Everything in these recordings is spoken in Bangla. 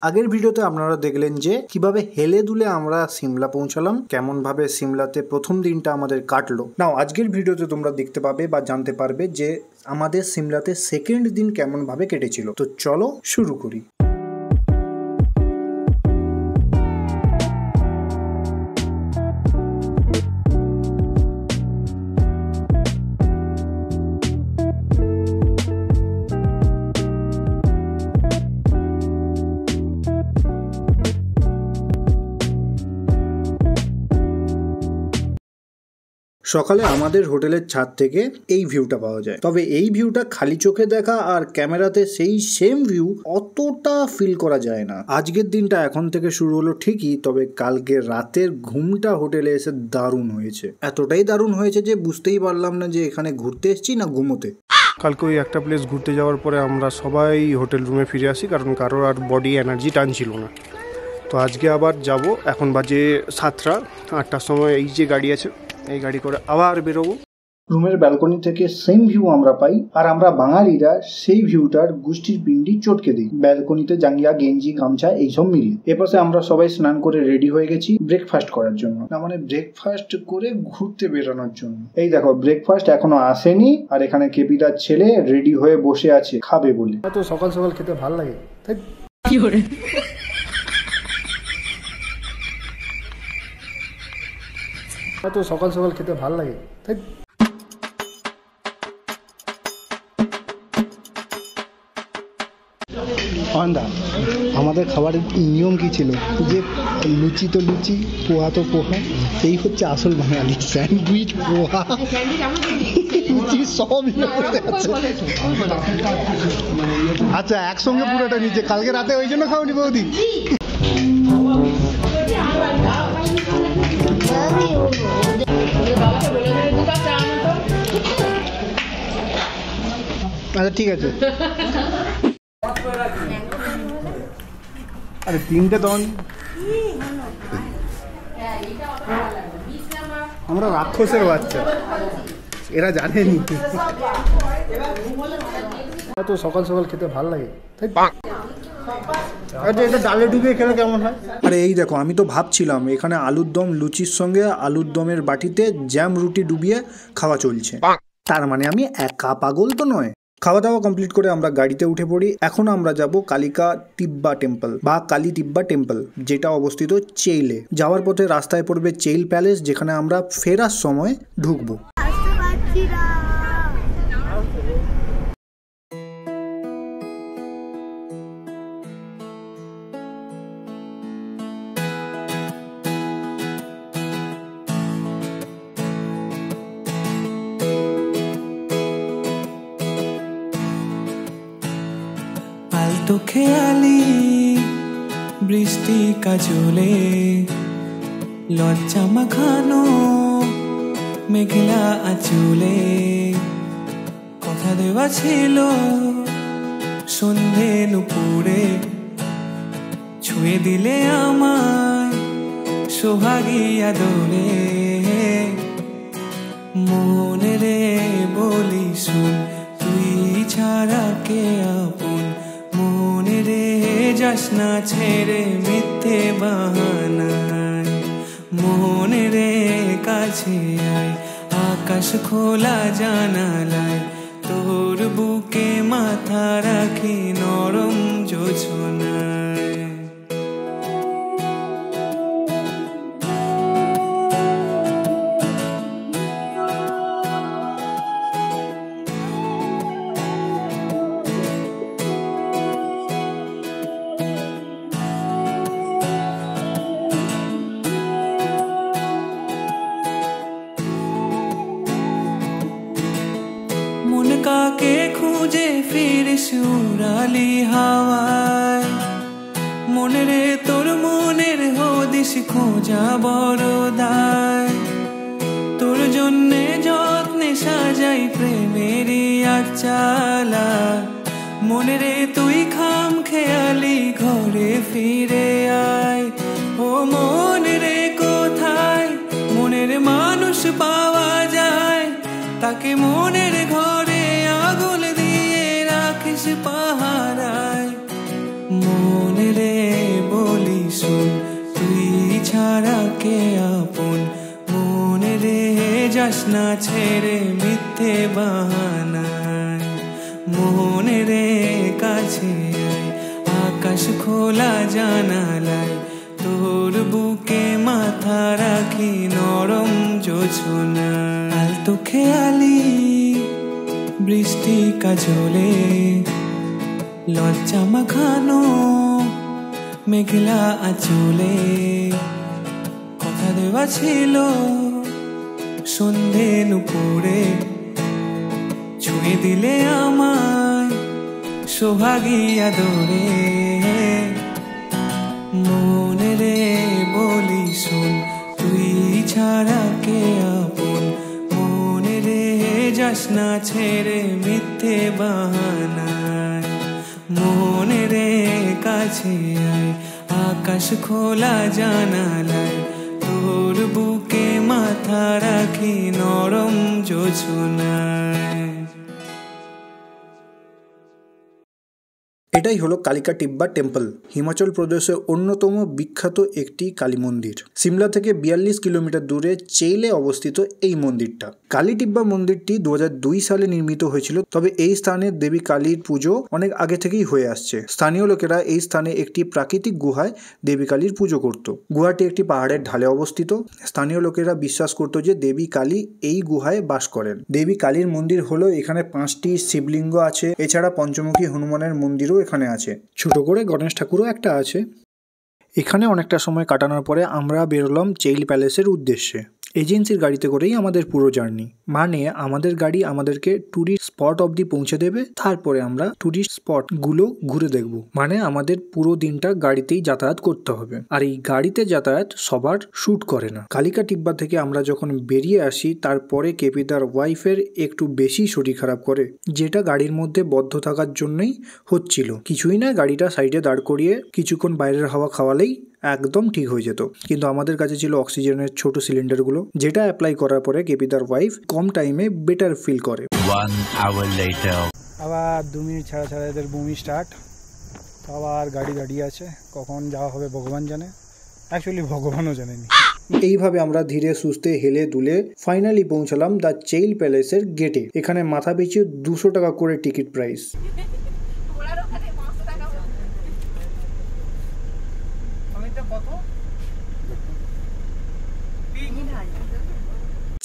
আগের ভিডিওতে আপনারা দেখলেন যে কিভাবে হেলে দুলে আমরা সিমলা পৌঁছালাম, কেমন ভাবে সিমলাতে প্রথম দিনটা আমাদের কাটলো। নাও আজকের ভিডিওতে তোমরা দেখতে পাবে বা জানতে পারবে যে আমাদের সিমলাতে সেকেন্ড দিন কেমন ভাবে কেটেছিল। তো চলো শুরু করি। সকালে আমাদের হোটেলের ছাদ থেকে এই ভিউটা পাওয়া যায়, তবে এই ভিউটা খালি চোখে দেখা আর ক্যামেরাতে সেই সেম ভিউ অতটা ফিল করা যায় না। আজকের দিনটা এখন থেকে শুরু হলো ঠিকই, তবে কালকে রাতের ঘুমটা হোটেলে এসে দারুণ হয়েছে। এতটাই দারুণ হয়েছে যে বুঝতেই পারলাম না যে এখানে ঘুরতে এসেছি না ঘুমোতে। কালকে ওই একটা প্লেস ঘুরতে যাওয়ার পরে আমরা সবাই হোটেল রুমে ফিরে আসি, কারণ কারোর আর বডি এনার্জি টানছিল না। তো আজকে আবার যাব, এখন বাজে 7টা, 8টার সময় এই যে গাড়ি আছে এই গাড়ি করে আবার বেরোবো। রুমের ব্যালকনি থেকে সেম ভিউ আমরা পাই, আর আমরা বাঙালিরা সেই ভিউটার গুষ্টির পিন্ডি চটকে দিই। ব্যালকনিতে জাঙ্গিয়া, গেঞ্জি, গামছা এইসব মিলিয়ে এপাশে আমরা সবাই স্নান করে রেডি হয়ে গেছি ব্রেকফাস্ট করার জন্য, না মানে ব্রেকফাস্ট করে ঘুরতে বেরোনোর জন্য। এই দেখো ব্রেকফাস্ট এখনো আসেনি, আর এখানে কেপিদার ছেলে রেডি হয়ে বসে আছে খাবে বলে। তো সকাল সকাল খেতে ভালো লাগে তাই কি করে তো সকাল সকাল খেতে ভালো লাগে তাই। আমাদের খাবারের নিয়ম কি ছিল যে লুচি তো লুচি, পোহা তো পোহা, এই হচ্ছে আসল বাঙালি। স্যান্ডউইচ, পোহা, লুচি সব আচ্ছা একসঙ্গে পুরোটা নিচে। কালকে রাতে ওই জন্য খাওনি বৌদি? আচ্ছা ঠিক আছে। আরে 3টে তখন আমরা রাক্ষসের বাচ্চা, এরা জানেনি। তো সকাল সকাল খেতে ভালো লাগে তাই। আচ্ছা এটা ডালে ডুবিয়ে খেলে কেমন হয়? আরে এই দেখো, আমি তো ভাবছিলাম এখানে আলুর দম লুচির সঙ্গে আলুর দমের বাটিতে জ্যাম রুটি ডুবিয়ে খাওয়া চলছে, তার মানে আমি একা পাগল তো নয়। খাওয়া দাওয়া কমপ্লিট করে আমরা গাড়িতে উঠে পড়ি। এখন আমরা যাব কালিকা তিব্বা টেম্পল বা কালী তিব্বা টেম্পল, যেটা অবস্থিত চেইলে। যাওয়ার পথে রাস্তায় পড়বে চেইল প্যালেস, যেখানে আমরা ফেরার সময় ঢুকবো। আলতো খেয়ালি বৃষ্টি কাজলে, লজ্জা মাখানো মেঘলা আঁচলে, কথা দেওয়া ছিল সন্ধে নুপুরে, ছুঁয়ে দিলে আমায় সোহাগী আদরে। মনে রে বলি শুন, তুই ছাড়া কে আপন, মনে রে যাস না ছেড়ে মিথ্যে বাহানায়, মনে রে কাছে আয় আকাশ খোলা জানালায়, তোর বুকে মাথা রাখি নরম জোছনায়। মন কাকে খুঁজে ফিরিস উড়ালি হাওয়ায়, মনে রে তোর মনের হদিস খোঁজা বড় দায়, তোর জন্যে যত্নে সাজাই প্রেমেরই আটচালা, মনে রে তুই খাম খেয়ালি ঘরে ফিরে আয়। ও মনে রে কোথায় মনের মানুষ পাওয়া যায়, তাকে মনের ঘরে আগুন দিয়ে রাখিস পাহারায়, মনে রে ছাড়া কে আপন, মনে রে যাস না ছেড়ে মিথ্যে বাহানায়, মনে রে কাছে আয়, আকাশ খোলা জানালায়, তোর বুকে মাথা রাখি নরম জোছনায়। আলতো খেয়ালি বৃষ্টি কাজলে, লজ্জা মাখানো মেঘলা আঁচলে, কথা দেওয়া ছিল সন্ধে নুপুরে, ছুঁয়ে দিলে আমায় সোহাগী আদরে, মনে রে বলি শোন তুই ছাড়া কে আপন, মনে রে যাস না ছেড়ে মিথ্যে বাহানায়, মনে রে কাছে আয়, আকাশ খোলা জানালায়, তোর বুকে মাথা রাখি নরম জোছনায়। এটাই হলো কালিকা টিব্বা টেম্পল, হিমাচল প্রদেশের অন্যতম বিখ্যাত একটি কালী মন্দির। সিমলা থেকে 42 কিলোমিটার দূরে চেইলে অবস্থিত এই মন্দিরটা। কালী টিব্বা মন্দিরটি 2002 সালে নির্মিত হয়েছিল, তবে এই স্থানে দেবী কালীর পুজো অনেক আগে থেকেই হয়ে আসছে। স্থানীয় লোকেরা এই স্থানে একটি প্রাকৃতিক গুহায় দেবী কালীর পুজো করত। গুহাটি একটি পাহাড়ের ঢালে অবস্থিত। স্থানীয় লোকেরা বিশ্বাস করত যে দেবী কালী এই গুহায় বাস করেন। দেবী কালীর মন্দির হলো এখানে 5টি শিবলিঙ্গ আছে, এছাড়া পঞ্চমুখী হনুমানের মন্দিরও এখানে আছে, ছোট করে গণেশ ঠাকুরও একটা আছে। এখানে অনেকটা সময় কাটানোর পরে আমরা বেরোলাম চেইল প্যালেসের উদ্দেশ্যে। এজেন্সির গাড়িতে করেই আমাদের পুরো জার্নি, মানে আমাদের গাড়ি আমাদেরকে ট্যুরিস্ট স্পট অবধি পৌঁছে দেবে, তারপরে আমরা ট্যুরিস্ট স্পট গুলো ঘুরে দেখব। মানে আমাদের পুরো দিনটা গাড়িতেই যাতায়াত করতে হবে, আর এই গাড়িতে যাতায়াত সবার শুট করে না। কালিকা টিব্বা থেকে আমরা যখন বেরিয়ে আসি, তারপরে কেপিদার ওয়াইফের একটু বেশি শরীর খারাপ করে, যেটা গাড়ির মধ্যে বদ্ধ থাকার জন্যই হচ্ছিল। কিছুই না, গাড়িটা সাইডে দাঁড় করিয়ে কিছুক্ষণ বাইরের হাওয়া খাওয়ালেই একদম ঠিক হয়ে যেত। কিন্তু আমাদের কাছে ছিল অক্সিজেনের ছোট সিলিন্ডারগুলো, যেটা অ্যাপ্লাই করার পরে কেপিদার ওয়াইফ কম টাইমে বেটার ফিল করে। 1 hour later আবার 2 মিনিট ছাড়া ছাড়া এদের বমি স্টার্ট, তো আবার গাড়ি দাঁড়িয়ে আছে, কখন যাওয়া হবে ভগবান জানে, অ্যাকচুয়ালি ভগবানও জানেনি। এইভাবে আমরা ধীরে সুস্থে হেলে দুলে ফাইনালি পৌঁছালাম দ্য চেইল প্যালেসের গেটে। এখানে মাথা পিছু 200 টাকা করে টিকিট প্রাইস।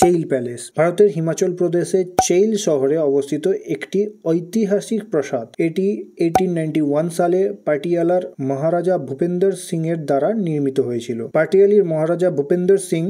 চেইল প্যালেস ভারতের হিমাচল প্রদেশের চেইল শহরে অবস্থিত একটি ঐতিহাসিক প্রাসাদ। এটি 1891 সালে পাটিয়ালার মহারাজা ভূপেন্দর সিং এর দ্বারা নির্মিত হয়েছিল। পাটিয়ালির মহারাজা ভূপেন্দর সিং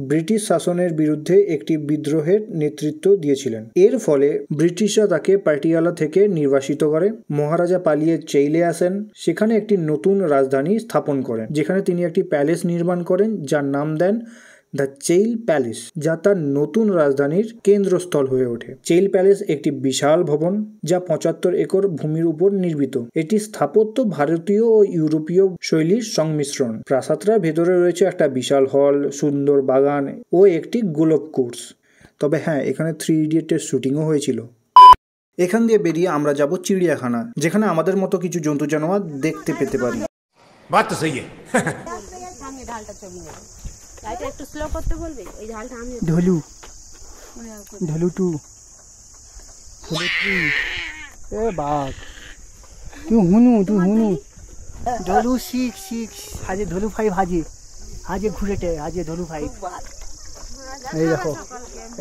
ব্রিটিশ শাসনের বিরুদ্ধে একটি বিদ্রোহের নেতৃত্ব দিয়েছিলেন। এর ফলে ব্রিটিশরা তাকে পাটিয়ালা থেকে নির্বাসিত করে। মহারাজা পালিয়ে চেইলে আসেন, সেখানে একটি নতুন রাজধানী স্থাপন করেন, যেখানে তিনি একটি প্যালেস নির্মাণ করেন, যার নাম দেন দ্য চেইল প্যালেস, যা তার নতুন রাজধানীর কেন্দ্রস্থল হয়ে ওঠে। চেইল প্যালেস একটি বিশাল ভবন, যা 75 একর ভূমির উপর নির্মিত। এটি স্থাপত্য ভারতীয় ও ইউরোপীয় শৈলীর সংমিশ্রণ। প্রাসাদটার ভেতরে রয়েছে একটা বিশাল হল, সুন্দর বাগান ও একটি গোলফ কোর্স। তবে হ্যাঁ, এখানে 3 ইডিয়টের শুটিংও হয়েছিল। এখান দিয়ে বেরিয়ে আমরা যাব চিড়িয়াখানা, যেখানে আমাদের মতো কিছু জন্তু জানোয়ার দেখতে পেতে পারি। বাত তো সহি একটু স্লো করতে বলবে, ওই ঝালটা আমি ঢোলু ঢোলু 2 এ বাঘ তুই হুনু ঢোলু 6 আজ ঢোলু 5 আজ ঘুরেটে, আজ ঢোলু 5।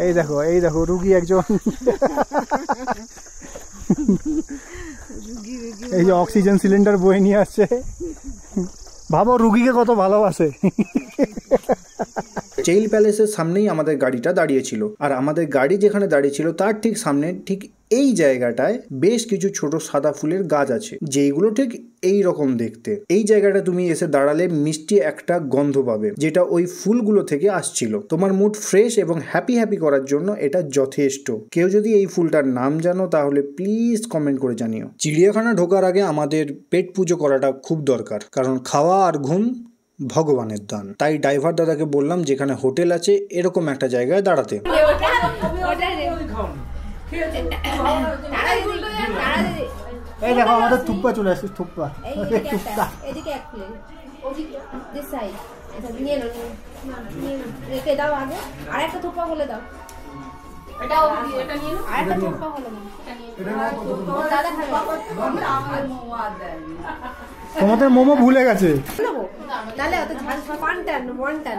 এই দেখো রুগী একজন, এই যে অক্সিজেন সিলিন্ডার বয়ে নিয়ে আসছে। ভাবো রুগীকে কত ভালোবাসে। চেইল প্যালেসের সামনেই আমাদের গাড়িটা দাঁড়িয়েছিল, আর আমাদের গাড়ি যেখানে দাঁড়িয়েছিল তার ঠিক সামনে ঠিক এই জায়গাটায় বেশ কিছু ছোট সাদা ফুলের গাছ আছে, যেইগুলো ঠিক এই রকম দেখতে। এই জায়গাটা তুমি এসে দাঁড়ালে মিষ্টি একটা গন্ধ পাবে, যেটা ওই ফুলগুলো থেকে আসছিল। তোমার মুড ফ্রেশ এবং হ্যাপি করার জন্য এটা যথেষ্ট। কেউ যদি এই ফুলটার নাম জানো তাহলে প্লিজ কমেন্ট করে জানিও। চিড়িয়াখানা ঢোকার আগে আমাদের পেট পুজো করাটা খুব দরকার, কারণ খাওয়া আর ঘুম ভগবানের দান। তাই ড্রাইভার দাদাকে বললাম যেখানে হোটেল আছে এরকম একটা জায়গায় দাঁড়াতে। এই দেখো আমাদের থুপ্পা চলে আসছে, থুপ্পা এদিকে এক প্লেট ওদিকে দিস সাইড এটা নিয়ে নাও রেখে দাও আগে আর একটা থুপ্পা বলে দাও এটা এটা নিয়ে নাও আর একটা থুপ্পা বলে দাও এটা নিয়ে দাদা খাবে তোমাদের মোমো ভুলে গেছে। তাহলে অত ঝাল ওয়ান টান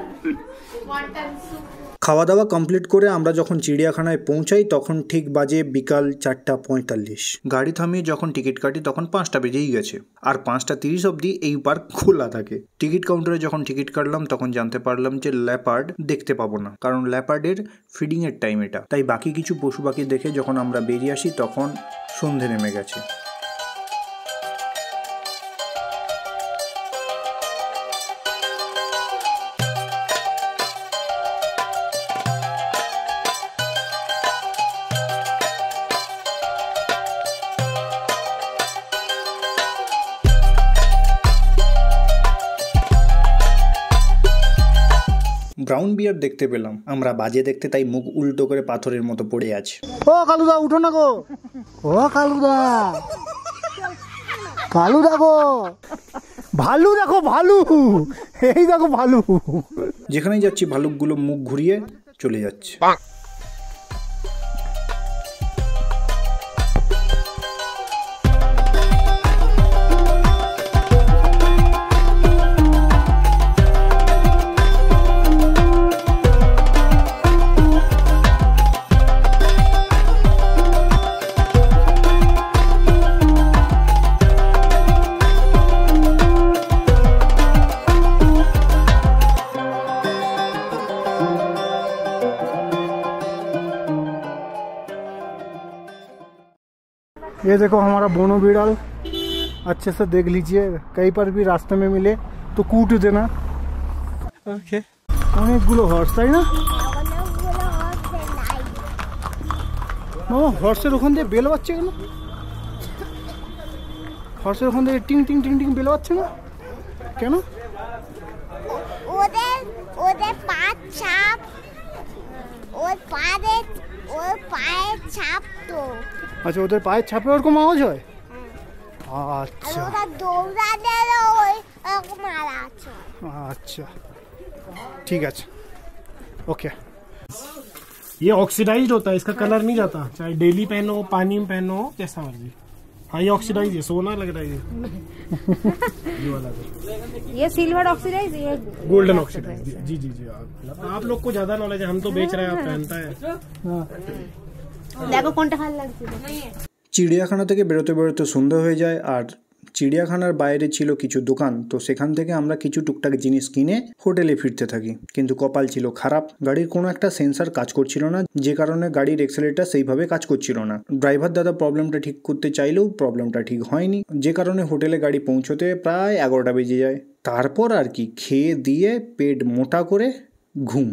খাওয়া দাওয়া কমপ্লিট করে আমরা যখন চিড়িয়াখানায় পৌঁছাই তখন ঠিক বাজে বিকাল 4:45। গাড়ি থামিয়ে যখন টিকিট কাটি তখন 5টা বেজেই গেছে, আর 5:30 অবধি এই পার্ক খোলা থাকে। টিকিট কাউন্টারে যখন টিকিট কাটলাম তখন জানতে পারলাম যে ল্যাপার্ড দেখতে পাবো না, কারণ ল্যাপার্ডের ফিডিংয়ের টাইম এটা। তাই বাকি কিছু পশু পাখি দেখে যখন আমরা বেরিয়ে আসি তখন সন্ধে নেমে গেছে। ব্রাউন বিয়ার দেখতে পেলাম, আমরা বাজে দেখতে তাই মুখ উল্টো করে পাথরের মতো পড়ে আছে। ও কালুদা উঠো না গো, ও কালুদা, কালুদা গো, ভালু দেখো, ভালু, এই দেখো ভালু। যেখানেই যাচ্ছি ভালুকগুলো মুখ ঘুরিয়ে চলে যাচ্ছে। ये देखो हमारा बोनो बिड़ाल, अच्छे से देख लीजिए, कहीं पर भी रास्ते में मिले तो कूट देना। ओके, অনেকগুলো হর্স, তাই না মামা? হর্সের ওখান দিয়ে বেল বাজছে কেন? হর্সের ওখান থেকে টিং টিং টিং টিং বেল বাজছে না কেন? ওদের পায়ের ছাপ, ওর পায়ের ছাপ তো। আচ্ছা, ওদের পায়ের ছাপে ওরকম আওয়াজ হয়? अच्छा अच्छा, ठीक है, ओके। ये ऑक्सीडाइज्ड होता है, इसका कलर नहीं जाता, चाहे डेली पहनो, पानी में पहनो, जैसा मर्जी। हाँ, ये ऑक्सीडाइज है, सोना लग रहा है ये वाला तो। ये सिल्वर ऑक्सीडाइज, ये गोल्डन ऑक्सीडाइज। जी जी जी, आप लोग को ज्यादा नॉलेज है, हम तो बेच रहे हैं, आप पहनता है। দেখো কোনটা ভালো লাগছে। চিড়িয়াখানা থেকে বেরোতে বেরোতে সন্ধ্যা হয়ে যায়, আর চিড়িয়াখানার বাইরে ছিল কিছু দোকান, তো সেখান থেকে আমরা কিছু টুকটাক জিনিস কিনে হোটেলে ফিরতে থাকি। কিন্তু কপাল ছিল খারাপ, গাড়ির কোনো একটা সেন্সার কাজ করছিল না, যে কারণে গাড়ির এক্সেলেটার সেইভাবে কাজ করছিল না। ড্রাইভার দাদা প্রবলেমটা ঠিক করতে চাইলেও প্রবলেমটা ঠিক হয়নি, যে কারণে হোটেলে গাড়ি পৌঁছতে প্রায় 11টা বেজে যায়। তারপর আর কি, খেয়ে দিয়ে পেট মোটা করে ঘুম।